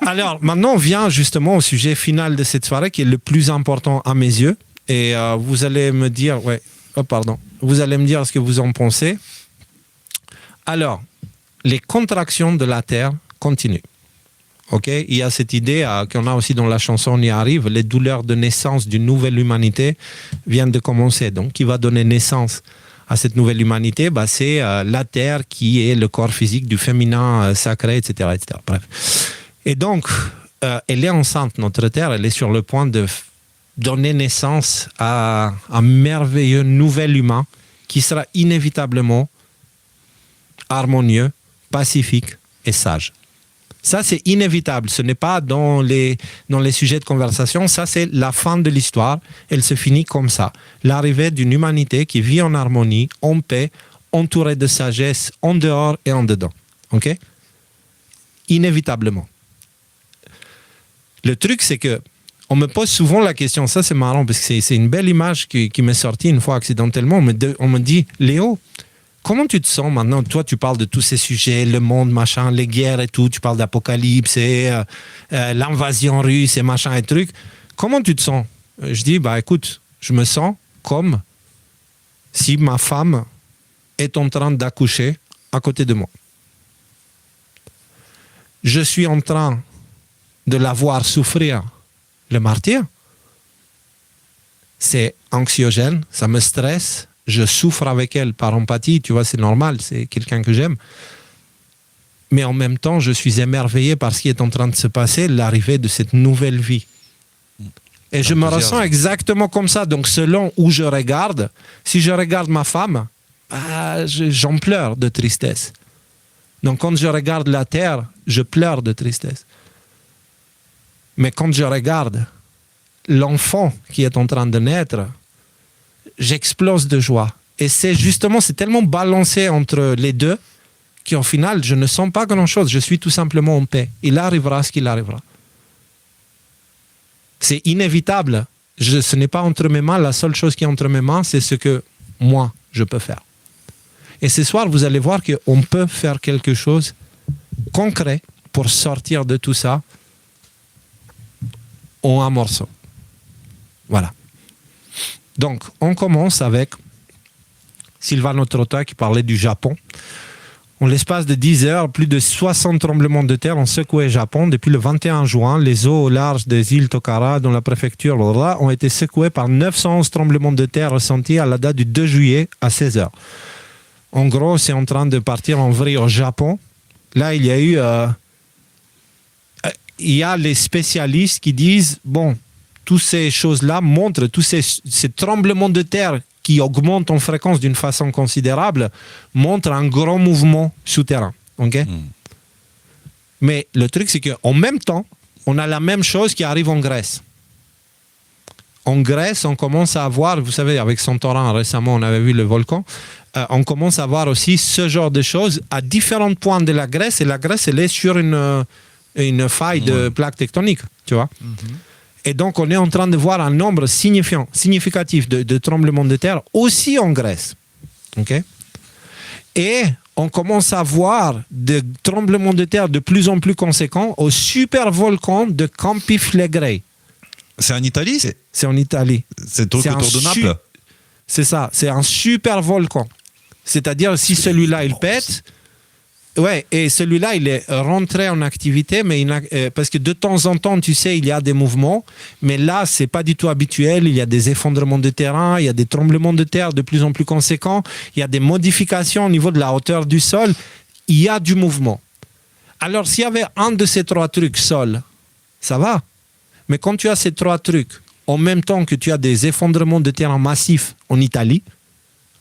Alors, maintenant, on vient justement au sujet final de cette soirée qui est le plus important à mes yeux. Et vous allez me dire, vous allez me dire ce que vous en pensez. Alors, les contractions de la Terre continuent. Ok, il y a cette idée qu'on a aussi dans la chanson On y arrive, les douleurs de naissance d'une nouvelle humanité viennent de commencer. Donc, qui va donner naissance à cette nouvelle humanité, c'est la Terre qui est le corps physique du féminin sacré, etc., etc. Bref. Et donc, elle est enceinte, notre Terre, elle est sur le point de donner naissance à un merveilleux nouvel humain qui sera inévitablement harmonieux, pacifique et sage. Ça, c'est inévitable. Ce n'est pas dans les sujets de conversation. Ça, c'est la fin de l'histoire. Elle se finit comme ça. L'arrivée d'une humanité qui vit en harmonie, en paix, entourée de sagesse, en dehors et en dedans. OK ? Inévitablement. Le truc, c'est que on me pose souvent la question, ça c'est marrant, parce que c'est une belle image qui m'est sortie une fois accidentellement. On me dit, Léo, comment tu te sens maintenant? Toi, tu parles de tous ces sujets, le monde, machin, les guerres et tout, tu parles d'apocalypse et l'invasion russe et machin et trucs. Comment tu te sens? Je dis, écoute, je me sens comme si ma femme est en train d'accoucher à côté de moi. Je suis en train de la voir souffrir le martyre. C'est anxiogène, ça me stresse, je souffre avec elle par empathie, tu vois, c'est normal, c'est quelqu'un que j'aime. Mais en même temps, je suis émerveillé par ce qui est en train de se passer, l'arrivée de cette nouvelle vie. Et je me ressens exactement comme ça. Donc, selon où je regarde, si je regarde ma femme, j'en pleure de tristesse. Donc, quand je regarde la terre, je pleure de tristesse. Mais quand je regarde l'enfant qui est en train de naître, j'explose de joie. Et c'est tellement balancé entre les deux qu'au final, je ne sens pas grand-chose. Je suis tout simplement en paix. Il arrivera ce qu'il arrivera. C'est inévitable. Ce n'est pas entre mes mains. La seule chose qui est entre mes mains, c'est ce que moi, je peux faire. Et ce soir, vous allez voir qu'on peut faire quelque chose concret pour sortir de tout ça en un morceau. Voilà. Donc, on commence avec Silvano Trota qui parlait du Japon. En l'espace de 10 heures, plus de 60 tremblements de terre ont secoué le Japon. Depuis le 21 juin, les eaux au large des îles Tokara, dans la préfecture, ont été secouées par 911 tremblements de terre ressentis à la date du 2 juillet à 16 heures. En gros, c'est en train de partir en vrille au Japon. Là, il y a les spécialistes qui disent, toutes ces choses-là montrent, tous ces tremblements de terre qui augmentent en fréquence d'une façon considérable, montrent un gros mouvement souterrain. Okay? Mais le truc, c'est qu'en même temps, on a la même chose qui arrive en Grèce. En Grèce, on commence à avoir, vous savez, avec Santorin, récemment, on avait vu le volcan, on commence à voir aussi ce genre de choses à différents points de la Grèce, et la Grèce, elle est sur une faille de plaques tectoniques, tu vois. Et donc, on est en train de voir un nombre significatif de tremblements de terre aussi en Grèce. Okay? Et on commence à voir des tremblements de terre de plus en plus conséquents au super-volcan de Campi Flegrei. C'est en Italie? C'est en Italie. C'est autour de Naples? C'est ça, c'est un super-volcan. C'est-à-dire, si celui-là, il pète... Ouais, et celui-là, il est rentré en activité, mais parce que de temps en temps, tu sais, il y a des mouvements, mais là, c'est pas du tout habituel. Il y a des effondrements de terrain, il y a des tremblements de terre de plus en plus conséquents, il y a des modifications au niveau de la hauteur du sol, il y a du mouvement. Alors, s'il y avait un de ces trois trucs sol, ça va. Mais quand tu as ces trois trucs, en même temps que tu as des effondrements de terrain massifs en Italie,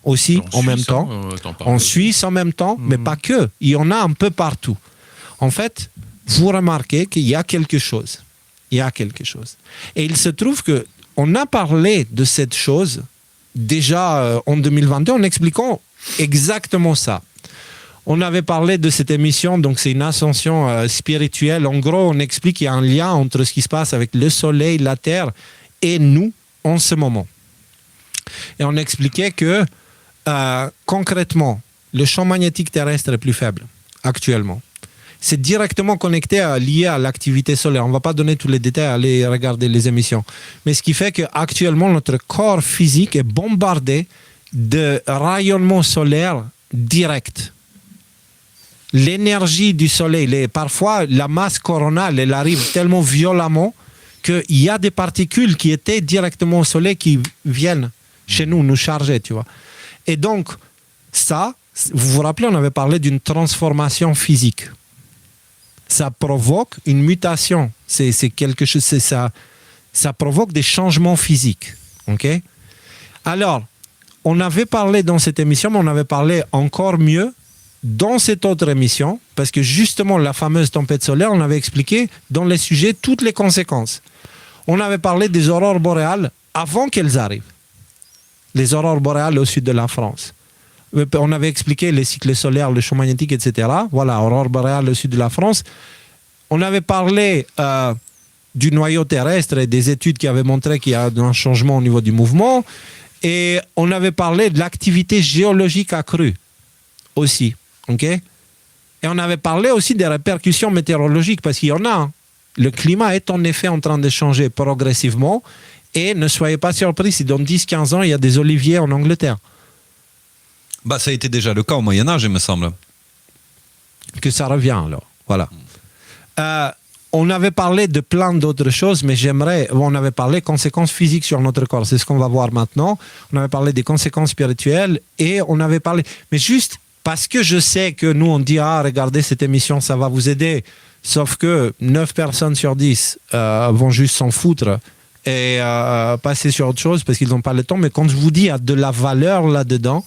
aussi en même temps, en Suisse en même temps, mais pas que. Il y en a un peu partout. En fait, vous remarquez qu'il y a quelque chose. Il y a quelque chose. Et il se trouve qu'on a parlé de cette chose déjà en 2022 en expliquant exactement ça. On avait parlé de cette émission, donc c'est une ascension spirituelle. En gros, on explique qu'il y a un lien entre ce qui se passe avec le soleil, la terre et nous en ce moment. Et on expliquait que concrètement, le champ magnétique terrestre est plus faible actuellement. c'est directement connecté, lié à l'activité solaire. On ne va pas donner tous les détails, allez regarder les émissions. Mais ce qui fait qu'actuellement, notre corps physique est bombardé de rayonnement solaire direct. L'énergie du soleil, parfois la masse coronale, elle arrive tellement violemment qu'il y a des particules qui étaient directement au soleil qui viennent chez nous, nous charger, tu vois. Et donc, ça, vous vous rappelez, on avait parlé d'une transformation physique. Ça provoque une mutation. C'est quelque chose, ça provoque des changements physiques. Ok? Alors, on avait parlé dans cette émission, mais on avait parlé encore mieux dans cette autre émission, parce que justement, la fameuse tempête solaire, on avait expliqué dans les sujets toutes les conséquences. On avait parlé des aurores boréales avant qu'elles arrivent. Les aurores boréales au sud de la France. On avait expliqué les cycles solaires, le champ magnétique, etc. Voilà, aurore boréale au sud de la France. On avait parlé du noyau terrestre et des études qui avaient montré qu'il y a un changement au niveau du mouvement. Et on avait parlé de l'activité géologique accrue aussi. Okay? Et on avait parlé aussi des répercussions météorologiques, parce qu'il y en a. Hein. Le climat est en effet en train de changer progressivement. Et ne soyez pas surpris si dans 10-15 ans, il y a des oliviers en Angleterre. Bah, ça a été déjà le cas au Moyen-Âge, il me semble. Que ça revient alors. Voilà. On avait parlé de plein d'autres choses, mais on avait parlé des conséquences physiques sur notre corps. C'est ce qu'on va voir maintenant. On avait parlé des conséquences spirituelles et on avait parlé... Mais juste parce que je sais que nous, on dit, regardez cette émission, ça va vous aider. Sauf que 9 personnes sur 10 vont juste s'en foutre et passer sur autre chose parce qu'ils n'ont pas le temps. Mais quand je vous dis, il y a de la valeur là-dedans,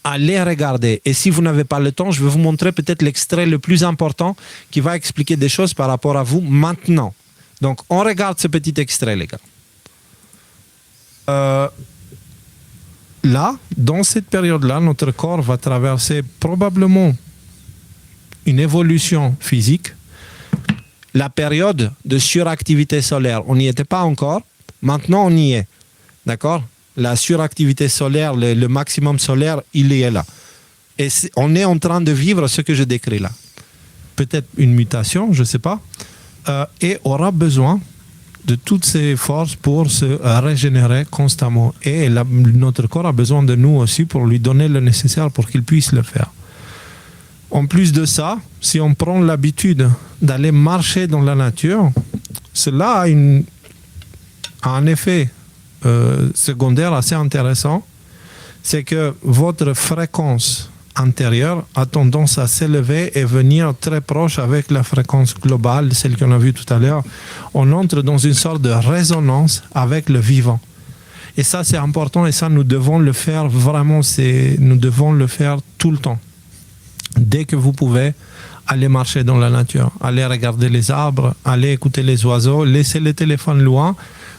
allez regarder. Et si vous n'avez pas le temps, je vais vous montrer peut-être l'extrait le plus important qui va expliquer des choses par rapport à vous maintenant. Donc, on regarde ce petit extrait, les gars. Là, dans cette période-là, notre corps va traverser probablement une évolution physique. La période de suractivité solaire, on n'y était pas encore. Maintenant, on y est. D'accord ? La suractivité solaire, le maximum solaire, il est là. Et on est en train de vivre ce que je décris là. Peut-être une mutation, je ne sais pas. Et aura besoin de toutes ces forces pour se régénérer constamment. Et notre corps a besoin de nous aussi pour lui donner le nécessaire pour qu'il puisse le faire. En plus de ça, si on prend l'habitude d'aller marcher dans la nature, cela a un effet secondaire assez intéressant, c'est que votre fréquence intérieure a tendance à s'élever et venir très proche avec la fréquence globale, celle qu'on a vue tout à l'heure. On entre dans une sorte de résonance avec le vivant. Et ça, c'est important et ça, nous devons le faire vraiment, nous devons le faire tout le temps. Dès que vous pouvez, allez marcher dans la nature, allez regarder les arbres, allez écouter les oiseaux, laissez le téléphone loin,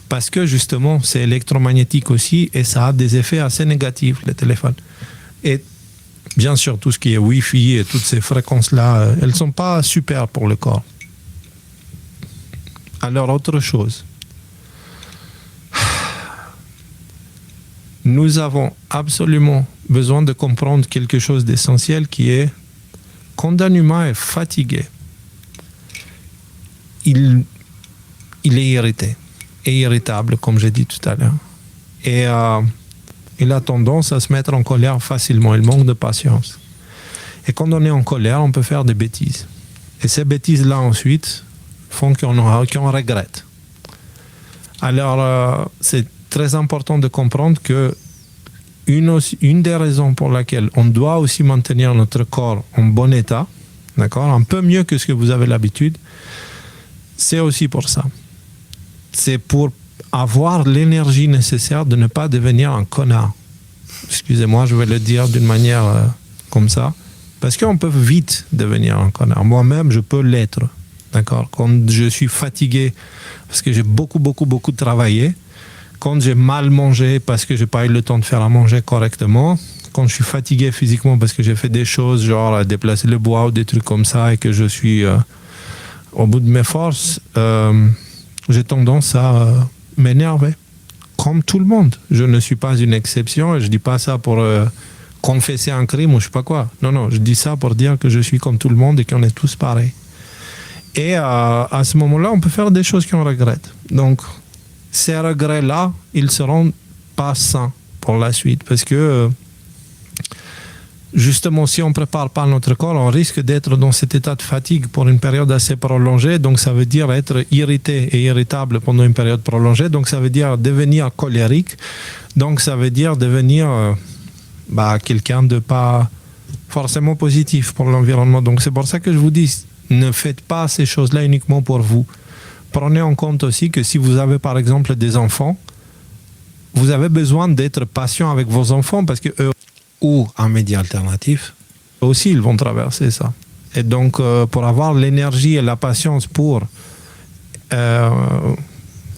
parce que justement, c'est électromagnétique aussi et ça a des effets assez négatifs, le téléphone. Et bien sûr, tout ce qui est Wi-Fi et toutes ces fréquences-là, elles ne sont pas super pour le corps. Alors, autre chose. Nous avons absolument besoin de comprendre quelque chose d'essentiel qui est quand un humain est fatigué, il est irrité et irritable, comme j'ai dit tout à l'heure. Et il a tendance à se mettre en colère facilement, il manque de patience. Et quand on est en colère, on peut faire des bêtises. Et ces bêtises-là, ensuite, font qu'on regrette. Alors, c'est très important de comprendre que une des raisons pour laquelle on doit aussi maintenir notre corps en bon état, d'accord, un peu mieux que ce que vous avez l'habitude, c'est aussi pour ça. C'est pour avoir l'énergie nécessaire de ne pas devenir un connard. Excusez-moi, je vais le dire d'une manière comme ça, parce qu'on peut vite devenir un connard. Moi-même, je peux l'être, d'accord. Quand je suis fatigué, parce que j'ai beaucoup travaillé, quand j'ai mal mangé parce que j'ai pas eu le temps de faire à manger correctement, quand je suis fatigué physiquement parce que j'ai fait des choses genre déplacer le bois ou des trucs comme ça et que je suis au bout de mes forces, j'ai tendance à m'énerver. Comme tout le monde. Je ne suis pas une exception et je dis pas ça pour confesser un crime ou je sais pas quoi. Non, je dis ça pour dire que je suis comme tout le monde et qu'on est tous pareils. Et à ce moment-là, on peut faire des choses qu'on regrette. Donc, ces regrets-là, ils seront pas sains pour la suite. Parce que, justement, si on ne prépare pas notre corps, on risque d'être dans cet état de fatigue pour une période assez prolongée. Donc, ça veut dire être irrité et irritable pendant une période prolongée. Donc, ça veut dire devenir colérique. Donc, ça veut dire devenir quelqu'un de pas forcément positif pour l'environnement. Donc, c'est pour ça que je vous dis, ne faites pas ces choses-là uniquement pour vous. Prenez en compte aussi que si vous avez, par exemple, des enfants, vous avez besoin d'être patient avec vos enfants parce que eux, ou un média alternatif, eux aussi, ils vont traverser ça. Et donc, pour avoir l'énergie et la patience pour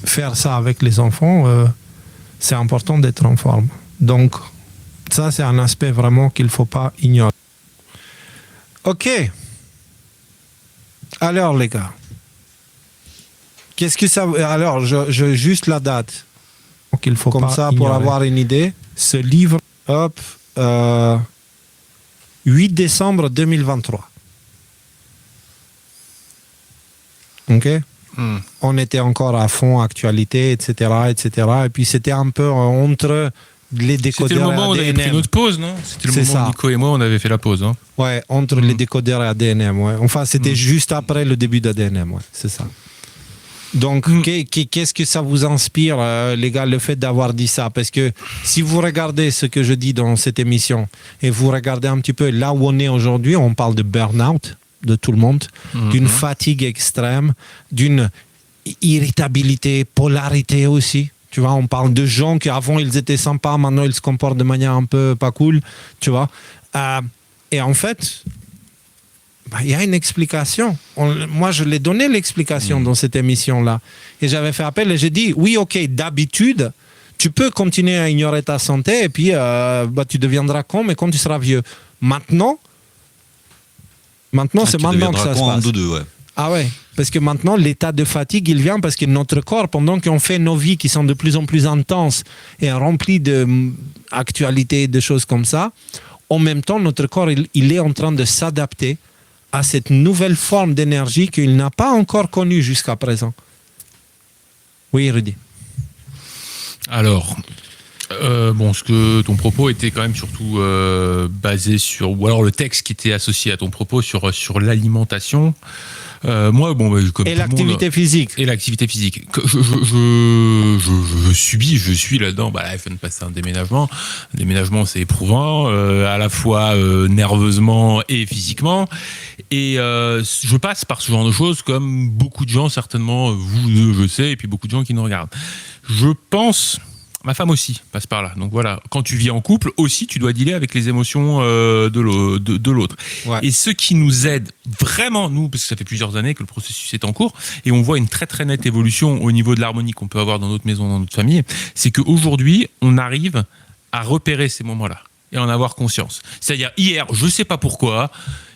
faire ça avec les enfants, c'est important d'être en forme. Donc, ça, c'est un aspect vraiment qu'il ne faut pas ignorer. OK. Alors, les gars, qu'est-ce que ça... Alors, je juste la date. Donc, il faut comme pas ça, ignorer. Pour avoir une idée, ce livre, 8 décembre 2023. OK. On était encore à fond, actualité, etc., etc. Et puis, c'était un peu entre les décodeurs. C'était le moment où on avait pris notre pause, non? C'était le moment où Nico et moi, on avait fait la pause. Hein. Ouais, entre les décodeurs et ADNM. Ouais. Enfin, c'était juste après le début d'ADNM. Ouais, c'est ça. Donc, qu'est-ce que ça vous inspire, les gars, le fait d'avoir dit ça? Parce que si vous regardez ce que je dis dans cette émission et vous regardez un petit peu là où on est aujourd'hui, on parle de burn-out de tout le monde, d'une fatigue extrême, d'une irritabilité, polarité aussi. Tu vois, on parle de gens qui avant ils étaient sympas, maintenant ils se comportent de manière un peu pas cool, tu vois. Et en fait, il y a une explication. Moi, je l'ai donné l'explication dans cette émission-là. Et j'avais fait appel et j'ai dit, oui, ok, d'habitude, tu peux continuer à ignorer ta santé et puis tu deviendras con, mais quand tu seras vieux. Maintenant, c'est maintenant que ça se passe. Ouais. Ah ouais, parce que maintenant, l'état de fatigue, il vient parce que notre corps, pendant qu'on fait nos vies qui sont de plus en plus intenses et remplies d'actualités, de choses comme ça, en même temps, notre corps, il est en train de s'adapter à cette nouvelle forme d'énergie qu'il n'a pas encore connue jusqu'à présent. Oui, Rudy. Alors, ce que ton propos était quand même surtout basé sur, ou alors le texte qui était associé à ton propos sur l'alimentation. Moi, comme et l'activité physique. Et l'activité physique. Je suis là-dedans. Je viens de passer un déménagement. Un déménagement, c'est éprouvant, à la fois nerveusement et physiquement. Et je passe par ce genre de choses, comme beaucoup de gens, certainement, vous, je sais, et puis beaucoup de gens qui nous regardent. Je pense... Ma femme aussi passe par là. Donc voilà, quand tu vis en couple aussi, tu dois dealer avec les émotions de l'autre. Ouais. Et ce qui nous aide vraiment, nous, parce que ça fait plusieurs années que le processus est en cours, et on voit une très très nette évolution au niveau de l'harmonie qu'on peut avoir dans notre maison, dans notre famille, c'est qu'aujourd'hui, on arrive à repérer ces moments-là et en avoir conscience. C'est-à-dire, hier, je ne sais pas pourquoi,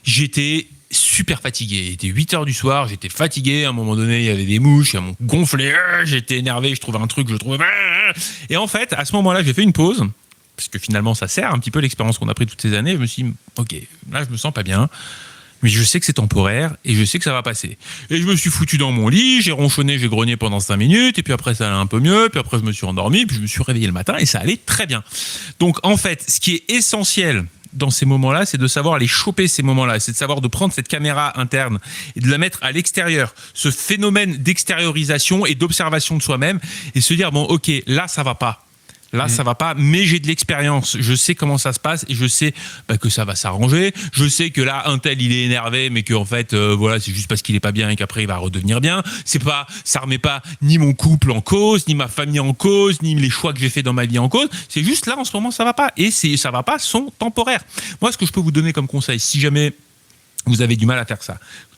j'étais super fatigué. Il était 8h du soir, j'étais fatigué. À un moment donné, il y avait des mouches, elles m'ont gonflé. J'étais énervé, je trouvais un truc, je trouvais... Et en fait, à ce moment-là, j'ai fait une pause, parce que finalement, ça sert un petit peu l'expérience qu'on a pris toutes ces années. Je me suis dit, ok, là, je me sens pas bien, mais je sais que c'est temporaire et je sais que ça va passer. Et je me suis foutu dans mon lit, j'ai ronchonné, j'ai grogné pendant 5 minutes, et puis après, ça allait un peu mieux, puis après, je me suis endormi, puis je me suis réveillé le matin et ça allait très bien. Donc, en fait, ce qui est essentiel dans ces moments-là, c'est de savoir aller choper ces moments-là, c'est de savoir de prendre cette caméra interne et de la mettre à l'extérieur, ce phénomène d'extériorisation et d'observation de soi-même, et se dire, bon, ok, là, ça va pas. Là, ça va pas, mais j'ai de l'expérience. Je sais comment ça se passe et je sais que ça va s'arranger. Je sais que là, un tel, il est énervé, mais qu'en fait, c'est juste parce qu'il est pas bien et qu'après, il va redevenir bien. Ça remet pas ni mon couple en cause, ni ma famille en cause, ni les choix que j'ai fait dans ma vie en cause. C'est juste là, en ce moment, ça va pas. Et ça va pas, sont temporaires. Moi, ce que je peux vous donner comme conseil, si jamais vous avez du mal à faire ça,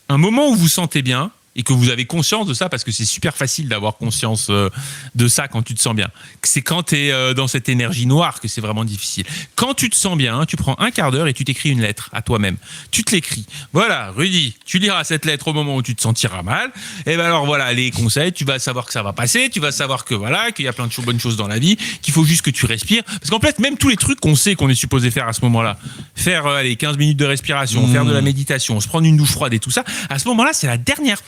un moment où vous vous sentez bien, et que vous avez conscience de ça, parce que c'est super facile d'avoir conscience de ça quand tu te sens bien. C'est quand tu es dans cette énergie noire que c'est vraiment difficile. Quand tu te sens bien, tu prends un quart d'heure et tu t'écris une lettre à toi-même. Tu te l'écris. Voilà, Rudy, tu liras cette lettre au moment où tu te sentiras mal. Et ben alors voilà, les conseils, tu vas savoir que ça va passer, tu vas savoir que voilà, qu'il y a plein de bonnes choses dans la vie, qu'il faut juste que tu respires. Parce qu'en fait, même tous les trucs qu'on sait qu'on est supposé faire à ce moment-là, faire 15 minutes de respiration, faire de la méditation, se prendre une douche froide et tout ça, à ce moment-là, c'est la dernière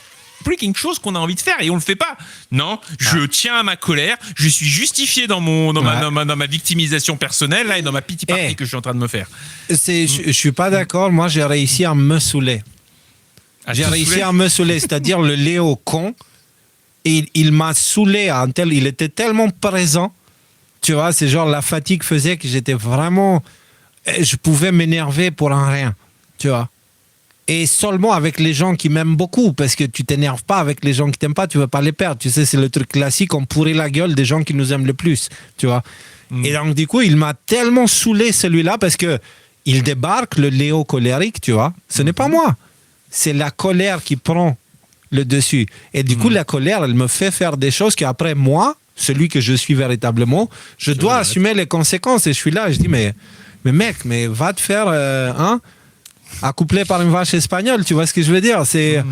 freaking chose qu'on a envie de faire et on le fait pas. Non, je tiens à ma colère, je suis justifié dans ma victimisation personnelle là, et dans ma pity party que je suis en train de me faire. Je suis pas d'accord, moi j'ai réussi à me saouler. J'ai réussi à me saouler, c'est-à-dire le Léo con, il m'a saoulé il était tellement présent, tu vois, c'est genre la fatigue faisait que j'étais vraiment, je pouvais m'énerver pour un rien, tu vois. Et seulement avec les gens qui m'aiment beaucoup, parce que tu t'énerves pas avec les gens qui t'aiment pas, tu veux pas les perdre. Tu sais, c'est le truc classique, on pourrit la gueule des gens qui nous aiment le plus, tu vois. Et donc, du coup, il m'a tellement saoulé celui-là, parce que il débarque, le Léo colérique, tu vois. Ce n'est pas moi. C'est la colère qui prend le dessus. Et du coup, la colère, elle me fait faire des choses qu'après moi, celui que je suis véritablement, je dois assumer les conséquences. Et je suis là, et je dis, mais mec, mais va te faire, accouplé par une vache espagnole, tu vois ce que je veux dire? C'est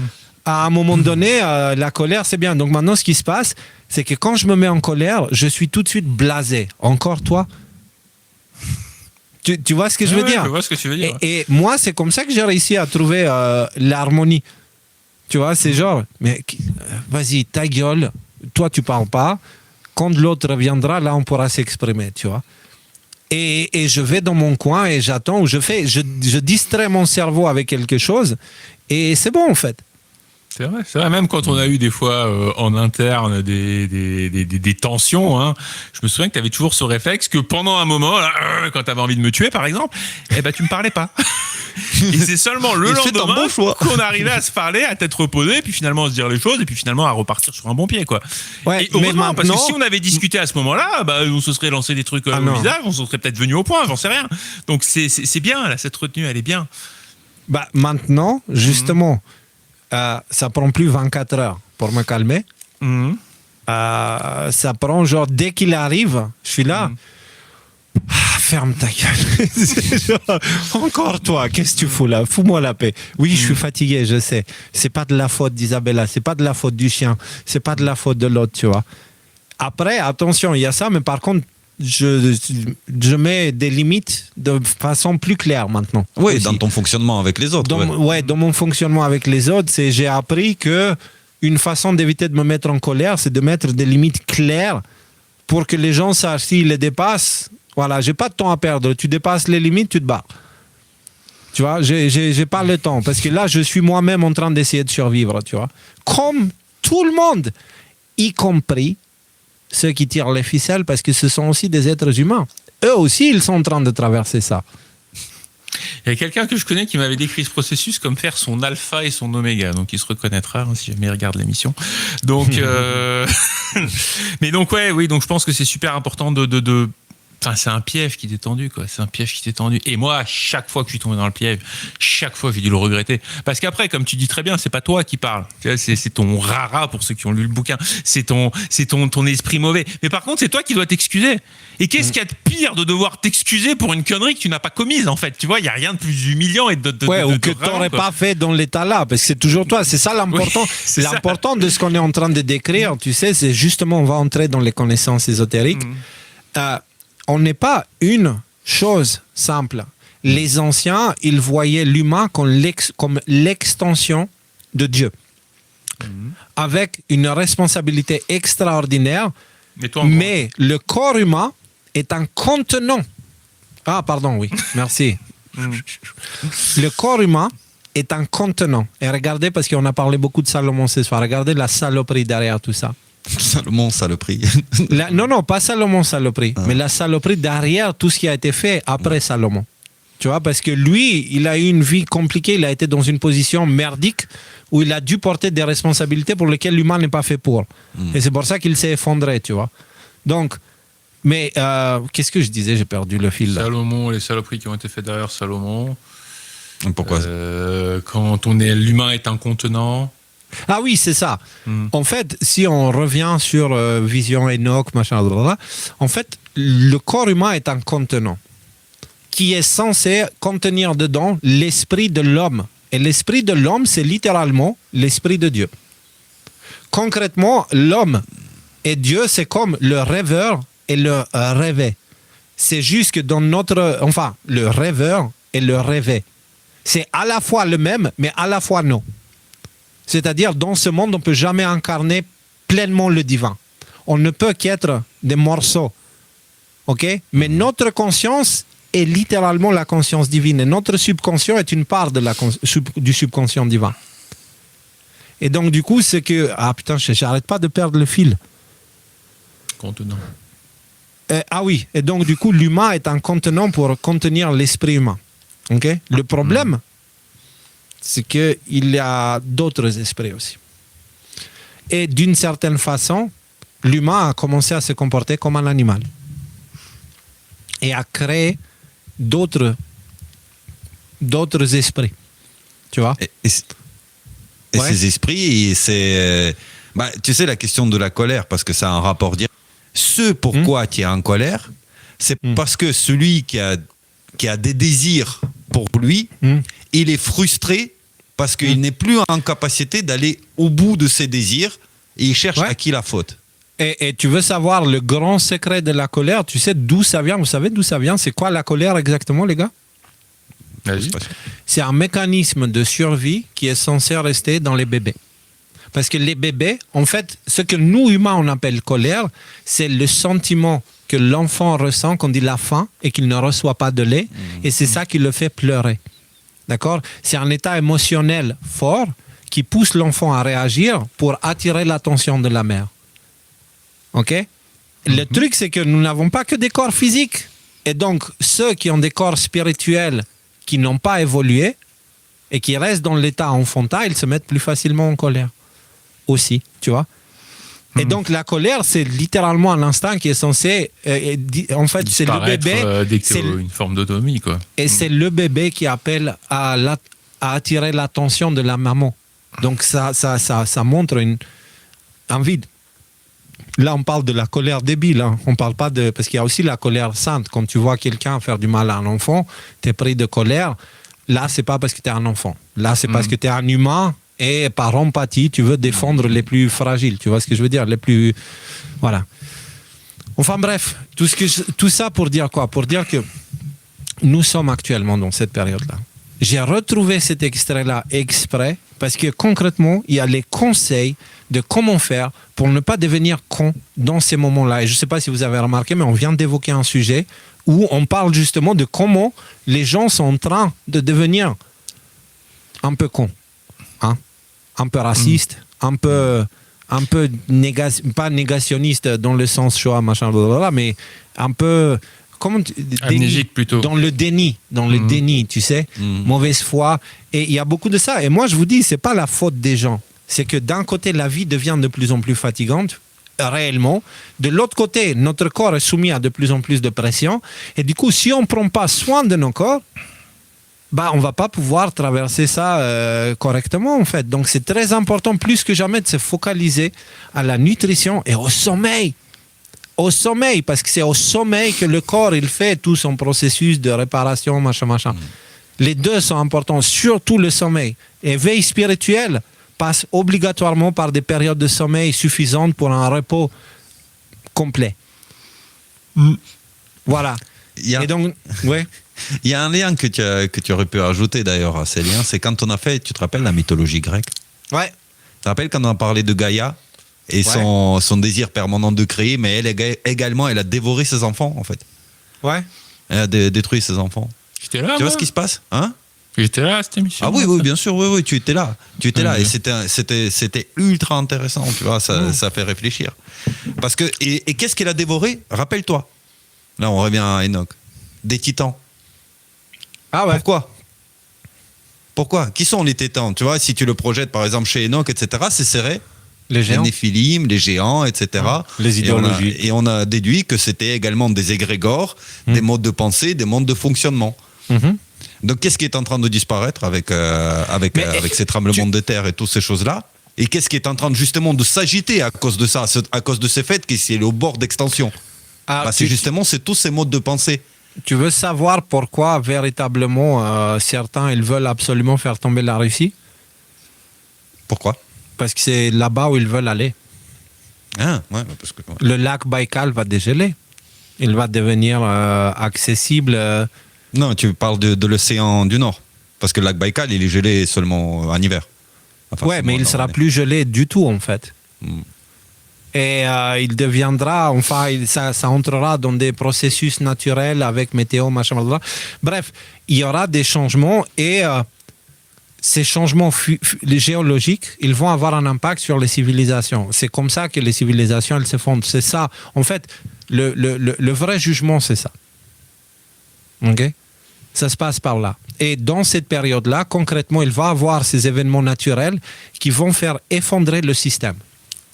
à un moment donné, la colère, c'est bien. Donc maintenant, ce qui se passe, c'est que quand je me mets en colère, je suis tout de suite blasé. Encore toi? Tu vois ce que je veux dire? Je vois ce que tu veux dire. Et moi, c'est comme ça que j'ai réussi à trouver l'harmonie. Tu vois, c'est genre, mais vas-y, ta gueule, toi tu parles pas. Quand l'autre reviendra, là, on pourra s'exprimer, tu vois. Et je vais dans mon coin et j'attends, je distrais mon cerveau avec quelque chose et c'est bon en fait. C'est vrai. Même quand on a eu des fois en interne des tensions, hein, je me souviens que tu avais toujours ce réflexe que pendant un moment, là, quand tu avais envie de me tuer par exemple, tu me parlais pas. Et c'est seulement le lendemain qu'on arrivait à se parler, à t'être reposé, puis finalement à se dire les choses, et puis finalement à repartir sur un bon pied, quoi. Ouais, et heureusement, parce que si on avait discuté à ce moment-là, on se serait lancé des trucs au visage, on se serait peut-être venu au point, j'en sais rien. Donc c'est bien, là, cette retenue, elle est bien. Maintenant, justement, ça prend plus 24 heures pour me calmer. Ça prend genre, dès qu'il arrive, je suis là. Ferme ta gueule. Genre, encore toi, qu'est-ce que tu fous là? Fous-moi la paix. Oui, je suis fatigué, je sais. C'est pas de la faute d'Isabella, c'est pas de la faute du chien, c'est pas de la faute de l'autre, tu vois. Après, attention, il y a ça, mais par contre, je mets des limites de façon plus claire maintenant. Oui, aussi. Dans ton fonctionnement avec les autres. Dans mon fonctionnement avec les autres, j'ai appris que une façon d'éviter de me mettre en colère, c'est de mettre des limites claires pour que les gens sachent s'ils les dépassent. Voilà, j'ai pas de temps à perdre. Tu dépasses les limites, tu te bats. Tu vois, j'ai pas le temps. Parce que là, je suis moi-même en train d'essayer de survivre, tu vois. Comme tout le monde, y compris ceux qui tirent les ficelles, parce que ce sont aussi des êtres humains. Eux aussi, ils sont en train de traverser ça. Il y a quelqu'un que je connais qui m'avait décrit ce processus comme faire son alpha et son oméga, donc il se reconnaîtra si jamais il regarde l'émission. Donc, mais donc donc je pense que c'est super important de Enfin, c'est un piège qui t'est tendu, quoi. C'est un piège qui t'est tendu. Et moi, chaque fois que je suis tombé dans le piège, chaque fois, j'ai dû le regretter. Parce qu'après, comme tu dis très bien, c'est pas toi qui parles. C'est ton rara pour ceux qui ont lu le bouquin. C'est ton esprit mauvais. Mais par contre, c'est toi qui dois t'excuser. Et qu'est-ce qu'il y a de pire de devoir t'excuser pour une connerie que tu n'as pas commise, en fait? Tu vois, il y a rien de plus humiliant et ou que tu n'aurais pas fait dans l'état-là. Parce que c'est toujours toi. C'est ça l'important. Oui, l'important de ce qu'on est en train de décrire, tu sais, c'est justement, on va entrer dans les connaissances ésotériques. On n'est pas une chose simple. Les anciens, ils voyaient l'humain comme l'extension de Dieu, avec une responsabilité extraordinaire, mais le corps humain est un contenant. Ah, pardon, oui, merci. Le corps humain est un contenant. Et regardez, parce qu'on a parlé beaucoup de Salomon ce soir, regardez la saloperie derrière tout ça. Salomon, saloperie. Non, pas Salomon, saloperie, mais la saloperie derrière tout ce qui a été fait après Salomon. Tu vois, parce que lui, il a eu une vie compliquée, il a été dans une position merdique où il a dû porter des responsabilités pour lesquelles l'humain n'est pas fait pour. Et c'est pour ça qu'il s'est effondré, tu vois. Donc, mais qu'est-ce que je disais? J'ai perdu le fil là. Salomon, les saloperies qui ont été faites derrière Salomon. Pourquoi quand l'humain est un contenant. Ah oui, c'est ça. En fait, si on revient sur vision Enoch, machin, blablabla, en fait, le corps humain est un contenant qui est censé contenir dedans l'esprit de l'homme. Et l'esprit de l'homme, c'est littéralement l'esprit de Dieu. Concrètement, l'homme et Dieu, c'est comme le rêveur et le rêvé. C'est juste que dans notre... Enfin, le rêveur et le rêvé. C'est à la fois le même, mais à la fois non. C'est-à-dire, dans ce monde, on ne peut jamais incarner pleinement le divin. On ne peut qu'être des morceaux. OK? Mais notre conscience est littéralement la conscience divine. Et notre subconscient est une part de du subconscient divin. Et donc, du coup, c'est que... Ah putain, j'arrête pas de perdre le fil. Contenant. Ah oui, et donc, du coup, l'humain est un contenant pour contenir l'esprit humain. OK? Le problème, c'est qu'il y a d'autres esprits aussi. Et d'une certaine façon, l'humain a commencé à se comporter comme un animal. Et à créer d'autres esprits. Tu vois? Et ces esprits, c'est... tu sais, la question de la colère, parce que ça a un rapport direct. Ce pourquoi tu es en colère, c'est parce que celui qui a des désirs pour lui, il est frustré parce qu'il n'est plus en capacité d'aller au bout de ses désirs et il cherche à qui la faute. Et tu veux savoir le grand secret de la colère? Tu sais d'où ça vient? Vous savez d'où ça vient? C'est quoi la colère exactement, les gars? Vas-y. C'est un mécanisme de survie qui est censé rester dans les bébés. Parce que les bébés, en fait, ce que nous, humains, on appelle colère, c'est le sentiment que l'enfant ressent quand il a faim et qu'il ne reçoit pas de lait. Et c'est ça qui le fait pleurer. D'accord? C'est un état émotionnel fort qui pousse l'enfant à réagir pour attirer l'attention de la mère. OK? Le truc, c'est que nous n'avons pas que des corps physiques. Et donc, ceux qui ont des corps spirituels qui n'ont pas évolué et qui restent dans l'état enfantin, ils se mettent plus facilement en colère. Aussi, tu vois. Et donc la colère, c'est littéralement un instinct qui est censé, en fait, c'est le bébé. Dès que c'est une forme d'autonomie, quoi. Et c'est le bébé qui appelle à attirer l'attention de la maman. Donc ça montre un vide. Là, on parle de la colère débile. Hein. On parle pas de... Parce qu'il y a aussi la colère sainte. Quand tu vois quelqu'un faire du mal à un enfant, tu es pris de colère. Là, c'est pas parce que tu es un enfant. Là, c'est parce que tu es un humain. Et par empathie, tu veux défendre les plus fragiles. Tu vois ce que je veux dire? Les plus... Voilà. Enfin bref, tout ça pour dire quoi? Pour dire que nous sommes actuellement dans cette période-là. J'ai retrouvé cet extrait-là exprès parce que concrètement, il y a les conseils de comment faire pour ne pas devenir con dans ces moments-là. Et je ne sais pas si vous avez remarqué, mais on vient d'évoquer un sujet où on parle justement de comment les gens sont en train de devenir un peu cons. Hein? Un peu raciste, un peu pas négationniste dans le sens choix, machin, blablabla, mais un peu amnésique plutôt. Dans le déni, tu sais, mauvaise foi. Et il y a beaucoup de ça. Et moi, je vous dis, c'est pas la faute des gens. C'est que d'un côté, la vie devient de plus en plus fatigante, réellement. De l'autre côté, notre corps est soumis à de plus en plus de pression. Et du coup, si on ne prend pas soin de nos corps, on ne va pas pouvoir traverser ça correctement, en fait. Donc, c'est très important, plus que jamais, de se focaliser à la nutrition et au sommeil. Au sommeil, parce que c'est au sommeil que le corps, il fait tout son processus de réparation, machin. Les deux sont importants, surtout le sommeil. Et veille spirituelle passe obligatoirement par des périodes de sommeil suffisantes pour un repos complet. Voilà. Et donc, ouais. Il y a un lien que tu aurais pu ajouter d'ailleurs à ces liens, c'est quand on a fait, tu te rappelles, la mythologie grecque? Ouais. Tu te rappelles quand on a parlé de Gaïa et son désir permanent de créer, mais elle également, elle a dévoré ses enfants en fait. Ouais. Elle a détruit ses enfants. J'étais là. Tu vois ce qui se passe? Hein? J'étais là à cette émission. Ah oui, bien sûr, oui, tu étais là. Tu étais là et c'était ultra intéressant, tu vois, ça fait réfléchir. Parce que, et qu'est-ce qu'elle a dévoré? Rappelle-toi. Là, on revient à Enoch. Des titans. Ah ouais. Pourquoi? Qui sont les titans? Tu vois, si tu le projettes par exemple chez Enoch, etc., c'est serré. Les géants. Les Néphilim, les géants, etc. Les idéologies. Et on a déduit que c'était également des égrégores, des modes de pensée, des modes de fonctionnement. Donc qu'est-ce qui est en train de disparaître avec ces tremblements de terre et toutes ces choses-là? Et qu'est-ce qui est en train justement de s'agiter à cause de ça, à cause de ce fait que c'est au bord d'extension. C'est tous ces modes de pensée. Tu veux savoir pourquoi véritablement certains ils veulent absolument faire tomber la Russie? Pourquoi? Parce que c'est là-bas où ils veulent aller. Parce que... Le lac Baïkal va dégeler. Il va devenir accessible. Non, tu parles de l'océan du Nord. Parce que le lac Baïkal, il est gelé seulement en hiver. Mais il ne sera plus gelé du tout, en fait. Et il deviendra, ça entrera dans des processus naturels avec météo, machin, blablabla. Bref, il y aura des changements et ces changements géologiques, ils vont avoir un impact sur les civilisations. C'est comme ça que les civilisations, elles se fondent. C'est ça. En fait, le vrai jugement, c'est ça. OK? Ça se passe par là. Et dans cette période-là, concrètement, il va y avoir ces événements naturels qui vont faire effondrer le système.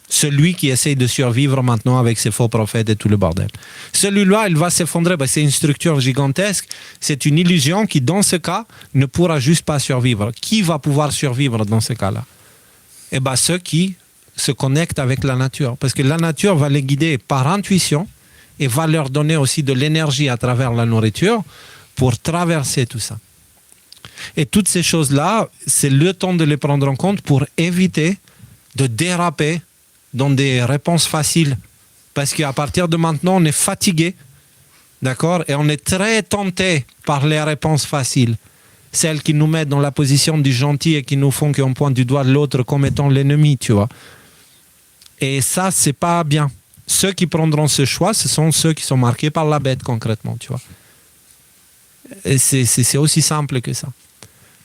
Celui qui essaye de survivre maintenant avec ses faux prophètes et tout le bordel. Celui-là, il va s'effondrer. C'est une structure gigantesque. C'est une illusion qui, dans ce cas, ne pourra juste pas survivre. Qui va pouvoir survivre dans ce cas-là? Ceux qui se connectent avec la nature. Parce que la nature va les guider par intuition et va leur donner aussi de l'énergie à travers la nourriture pour traverser tout ça. Et toutes ces choses-là, c'est le temps de les prendre en compte pour éviter de déraper dans des réponses faciles. Parce qu'à partir de maintenant, on est fatigué, d'accord? Et on est très tenté par les réponses faciles. Celles qui nous mettent dans la position du gentil et qui nous font qu'on pointe du doigt l'autre comme étant l'ennemi, tu vois. Et ça, c'est pas bien. Ceux qui prendront ce choix, ce sont ceux qui sont marqués par la bête, concrètement, tu vois. Et c'est aussi simple que ça.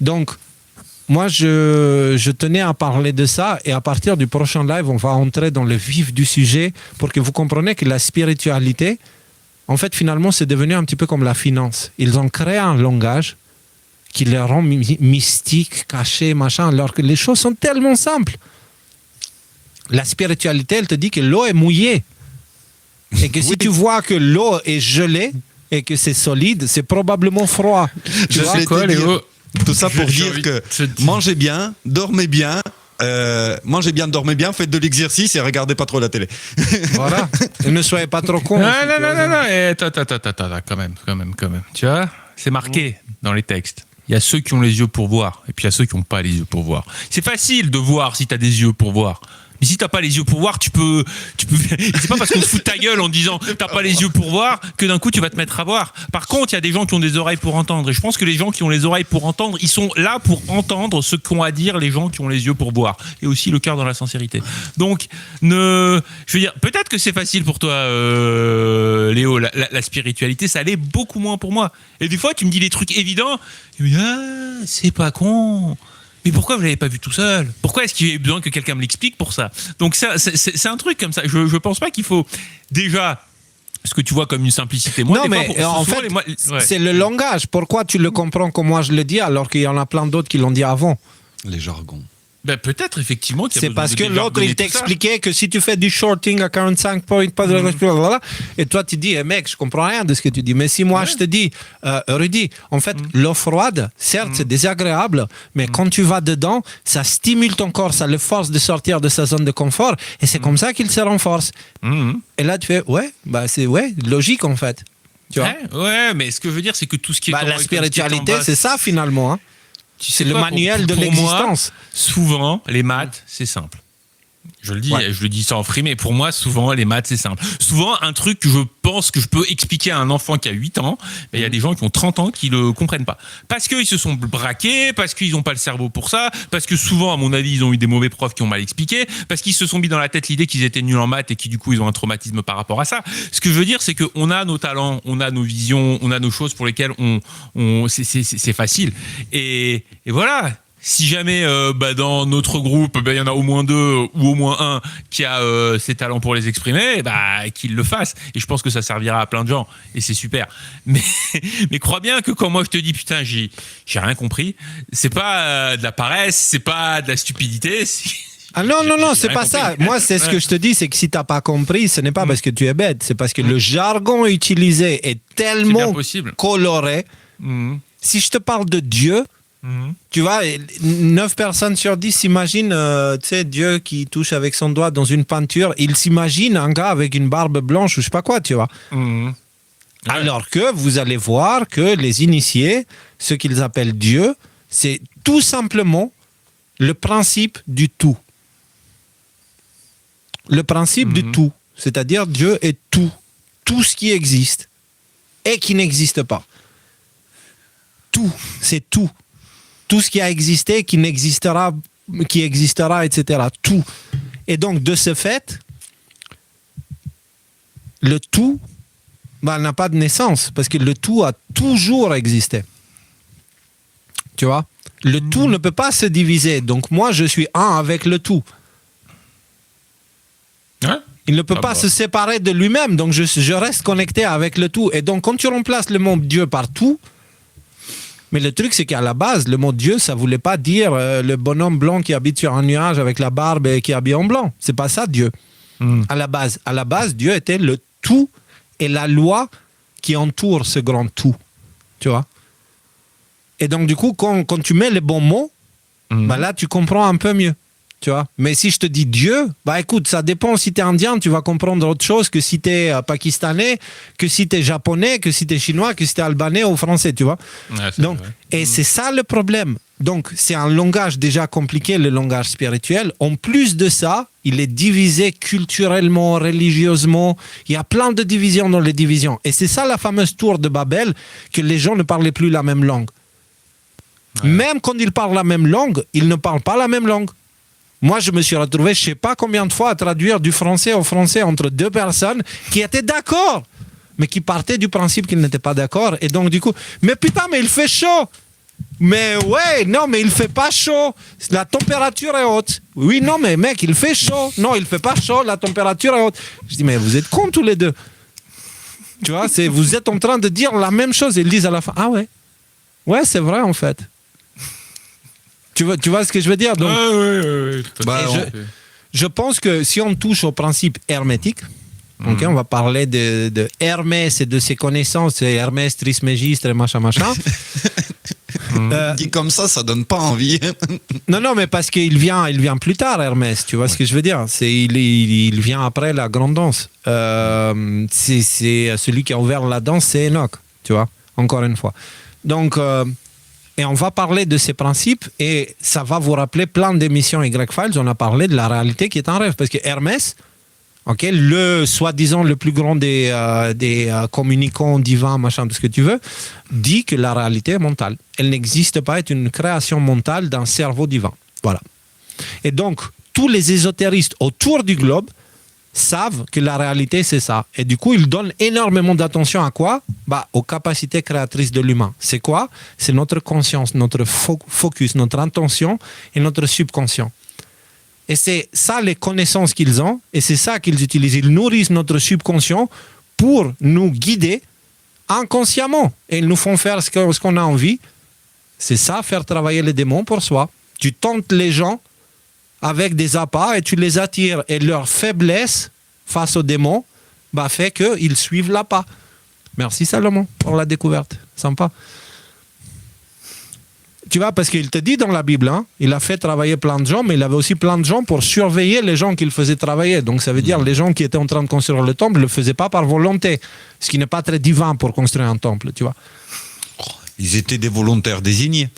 Donc, moi, je tenais à parler de ça et à partir du prochain live, on va entrer dans le vif du sujet pour que vous compreniez que la spiritualité, en fait, finalement, c'est devenu un petit peu comme la finance. Ils ont créé un langage qui les rend mystiques, cachés, machin, alors que les choses sont tellement simples. La spiritualité, elle te dit que l'eau est mouillée et que si tu vois que l'eau est gelée et que c'est solide, c'est probablement froid. Je sais quoi, Léo? Tout ça pour dire que mangez bien, dormez bien, faites de l'exercice et regardez pas trop la télé. Voilà. Et ne soyez pas trop cons. Non. Attends, quand même. Tu vois, c'est marqué dans les textes. Il y a ceux qui ont les yeux pour voir et puis il y a ceux qui n'ont pas les yeux pour voir. C'est facile de voir si tu as des yeux pour voir. Mais si t'as pas les yeux pour voir, tu peux. C'est pas parce qu'on te fout ta gueule en disant t'as pas les yeux pour voir que d'un coup tu vas te mettre à voir. Par contre, il y a des gens qui ont des oreilles pour entendre. Et je pense que les gens qui ont les oreilles pour entendre, ils sont là pour entendre ce qu'ont à dire les gens qui ont les yeux pour voir. Et aussi le cœur dans la sincérité. Donc, je veux dire, peut-être que c'est facile pour toi, Léo, la spiritualité, ça allait beaucoup moins pour moi. Et des fois, tu me dis des trucs évidents. Et me dis, c'est pas con. Mais pourquoi vous l'avez pas vu tout seul? Pourquoi est-ce qu'il y a besoin que quelqu'un me l'explique pour ça? Donc ça, c'est un truc comme ça. Je pense pas qu'il faut déjà ce que tu vois comme une simplicité. Moi, non, mais en fait, c'est le langage. Pourquoi tu le comprends comme moi je le dis alors qu'il y en a plein d'autres qui l'ont dit avant? Les jargons. Ben peut-être effectivement qu'il y a c'est parce que l'autre il t'expliquait que si tu fais du shorting à 45 points et toi tu dis mec je comprends rien de ce que tu dis, mais si moi je te dis Rudy, en fait l'eau froide certes c'est désagréable mais quand tu vas dedans ça stimule ton corps, ça le force de sortir de sa zone de confort et c'est comme ça qu'il se renforce et là tu fais c'est logique en fait, tu vois. Ouais, mais ce que je veux dire c'est que tout ce qui est la spiritualité c'est ça finalement, hein. C'est le manuel de l'existence. Moi, souvent, les maths, c'est simple. Je le dis sans frimer. Pour moi, souvent, les maths, c'est simple. Souvent, un truc que je pense que je peux expliquer à un enfant qui a 8 ans, il y a des gens qui ont 30 ans qui le comprennent pas. Parce qu'ils se sont braqués, parce qu'ils n'ont pas le cerveau pour ça, parce que souvent, à mon avis, ils ont eu des mauvais profs qui ont mal expliqué, parce qu'ils se sont mis dans la tête l'idée qu'ils étaient nuls en maths et qui, du coup, ils ont un traumatisme par rapport à ça. Ce que je veux dire, c'est qu'on a nos talents, on a nos visions, on a nos choses pour lesquelles c'est facile. Et voilà. Si jamais dans notre groupe il y en a au moins 2 ou au moins un qui a ses talents pour les exprimer, qu'il le fasse. Et je pense que ça servira à plein de gens et c'est super. Mais crois bien que quand moi je te dis putain j'ai rien compris, c'est pas de la paresse, c'est pas de la stupidité. Non, c'est pas ça. Moi, c'est ce que je te dis, c'est que si t'as pas compris, ce n'est pas parce que tu es bête, c'est parce que le jargon utilisé est tellement coloré. Si je te parle de Dieu, Tu vois, 9 personnes sur 10 s'imaginent, Dieu qui touche avec son doigt dans une peinture. Ils s'imaginent un gars avec une barbe blanche ou je sais pas quoi, tu vois. Ouais. Alors que vous allez voir que les initiés, ce qu'ils appellent Dieu, c'est tout simplement le principe du tout. Le principe du tout. C'est-à-dire Dieu est tout. Tout ce qui existe et qui n'existe pas. Tout, c'est tout. Tout ce qui a existé, qui n'existera, qui existera, etc. Tout. Et donc, de ce fait, le tout n'a pas de naissance, parce que le tout a toujours existé. Tu vois ? Le tout ne peut pas se diviser. Donc, moi, je suis un avec le tout. Ouais. Il ne peut pas se séparer de lui-même. Donc, je reste connecté avec le tout. Et donc, quand tu remplaces le mot Dieu par tout, mais le truc, c'est qu'à la base, le mot Dieu, ça ne voulait pas dire le bonhomme blanc qui habite sur un nuage avec la barbe et qui est habillé en blanc. C'est pas ça, Dieu. À la base, Dieu était le tout et la loi qui entoure ce grand tout. Tu vois ? Et donc, du coup, quand tu mets les bons mots, là, tu comprends un peu mieux. Tu vois ? Mais si je te dis Dieu, écoute, ça dépend. Si tu es indien, tu vas comprendre autre chose que si tu es pakistanais, que si tu es japonais, que si tu es chinois, que si tu es albanais ou français, tu vois ? Ouais, donc, et c'est ça le problème. Donc, c'est un langage déjà compliqué, le langage spirituel. En plus de ça, il est divisé culturellement, religieusement. Il y a plein de divisions dans les divisions. Et c'est ça la fameuse tour de Babel, que les gens ne parlaient plus la même langue. Ouais. Même quand ils parlent la même langue, ils ne parlent pas la même langue. Moi, je me suis retrouvé, je ne sais pas combien de fois, à traduire du français au français entre deux personnes qui étaient d'accord, mais qui partaient du principe qu'ils n'étaient pas d'accord. Et donc, du coup, mais putain, mais il fait chaud. Mais ouais, non, mais il fait pas chaud. La température est haute. Oui, non, mais mec, il fait chaud. Non, il fait pas chaud, la température est haute. Je dis, mais vous êtes cons tous les deux. Tu vois, vous êtes en train de dire la même chose. Ils disent à la fin, ah ouais. Ouais, c'est vrai, en fait. Tu vois ce que je veux dire? Donc, je pense que si on touche au principe hermétique, okay, on va parler de Hermès et de ses connaissances, Hermès, Trismégistre, machin. Dit comme ça donne pas envie. Non, mais parce qu'il vient plus tard, Hermès, tu vois ce que je veux dire? Il vient après la grande danse. C'est celui qui a ouvert la danse, c'est Enoch, tu vois, encore une fois. Donc, et on va parler de ces principes et ça va vous rappeler plein d'émissions Y-Files. On a parlé de la réalité qui est un rêve. Parce que Hermès, okay, le soi-disant le plus grand des communicants divins, machin, tout ce que tu veux, dit que la réalité est mentale. Elle n'existe pas, est une création mentale d'un cerveau divin. Voilà. Et donc, tous les ésotéristes autour du globe savent que la réalité, c'est ça. Et du coup, ils donnent énormément d'attention à quoi ? Aux capacités créatrices de l'humain. C'est quoi ? C'est notre conscience, notre focus, notre intention et notre subconscient. Et c'est ça les connaissances qu'ils ont, et c'est ça qu'ils utilisent. Ils nourrissent notre subconscient pour nous guider inconsciemment. Et ils nous font faire ce qu'on a envie. C'est ça, faire travailler les démons pour soi. Tu tentes les gens avec des appâts et tu les attires. Et leur faiblesse face aux démons fait qu'ils suivent l'appât. Merci Salomon pour la découverte. Sympa. Tu vois, parce qu'il te dit dans la Bible, il a fait travailler plein de gens, mais il avait aussi plein de gens pour surveiller les gens qu'il faisait travailler. Donc ça veut dire les gens qui étaient en train de construire le temple ne le faisaient pas par volonté, ce qui n'est pas très divin pour construire un temple, tu vois. Ils étaient des volontaires désignés.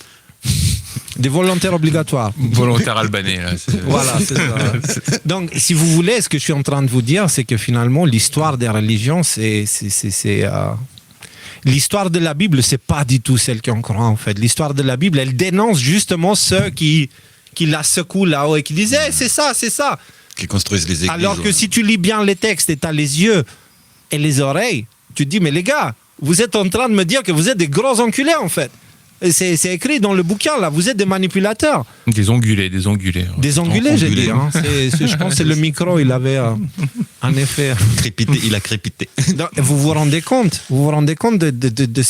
Des volontaires obligatoires. Volontaires albanais. Là, voilà, c'est ça. Donc, si vous voulez, ce que je suis en train de vous dire, c'est que finalement, l'histoire des religions, l'histoire de la Bible, c'est pas du tout celle qu'on croit, en fait. L'histoire de la Bible, elle dénonce justement ceux qui la secouent là-haut et qui disent « c'est ça ». Qui construisent les églises. Alors que si tu lis bien les textes et tu as les yeux et les oreilles, tu te dis « mais les gars, vous êtes en train de me dire que vous êtes des gros enculés, en fait ». C'est écrit dans le bouquin, là. Vous êtes des manipulateurs. Des ongulés. Des ongulés, j'ai dit. Je pense que c'est le micro, il avait un effet. Il a crépité. Donc, vous vous rendez compte de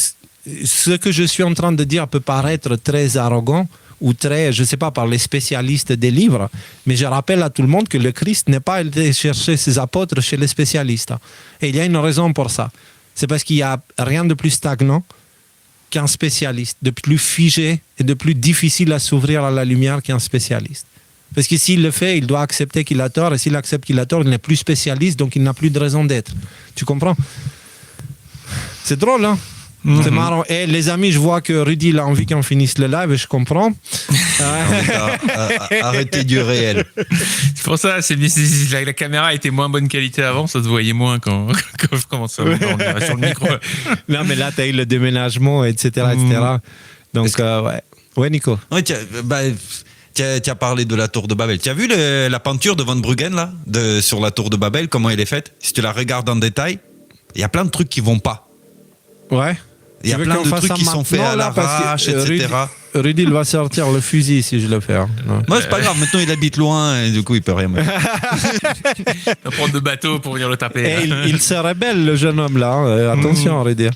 ce que je suis en train de dire peut paraître très arrogant ou très, je ne sais pas, par les spécialistes des livres. Mais je rappelle à tout le monde que le Christ n'est pas allé chercher ses apôtres chez les spécialistes. Et il y a une raison pour ça. C'est parce qu'il n'y a rien de plus stagnant qu'un spécialiste, de plus figé et de plus difficile à s'ouvrir à la lumière qu'un spécialiste. Parce que s'il le fait, il doit accepter qu'il a tort, et s'il accepte qu'il a tort, il n'est plus spécialiste, donc il n'a plus de raison d'être. Tu comprends? C'est drôle, hein? C'est marrant. Et les amis, je vois que Rudy il a envie qu'on finisse le live et je comprends. Arrêtez du réel. C'est pour ça, la caméra était moins bonne qualité avant, ça se voyait moins quand je commençais à m'endormir sur le micro. Non, mais là, tu as eu le déménagement, etc. Donc, ouais. Ouais, Nico. Ouais, tu as parlé de la tour de Babel. Tu as vu la peinture de Van Bruggen, là, sur la tour de Babel, comment elle est faite? Si tu la regardes en détail, il y a plein de trucs qui vont pas. Ouais. Il y a plein de trucs qui sont faits à l'arrache, etc. Rudy, il va sortir le fusil si je le fais. Hein. Moi, c'est pas grave. Maintenant, il habite loin et du coup, il peut rien mettre. Il va prendre de bateau pour venir le taper. Et il se rebelle, le jeune homme là. Attention, Rudy.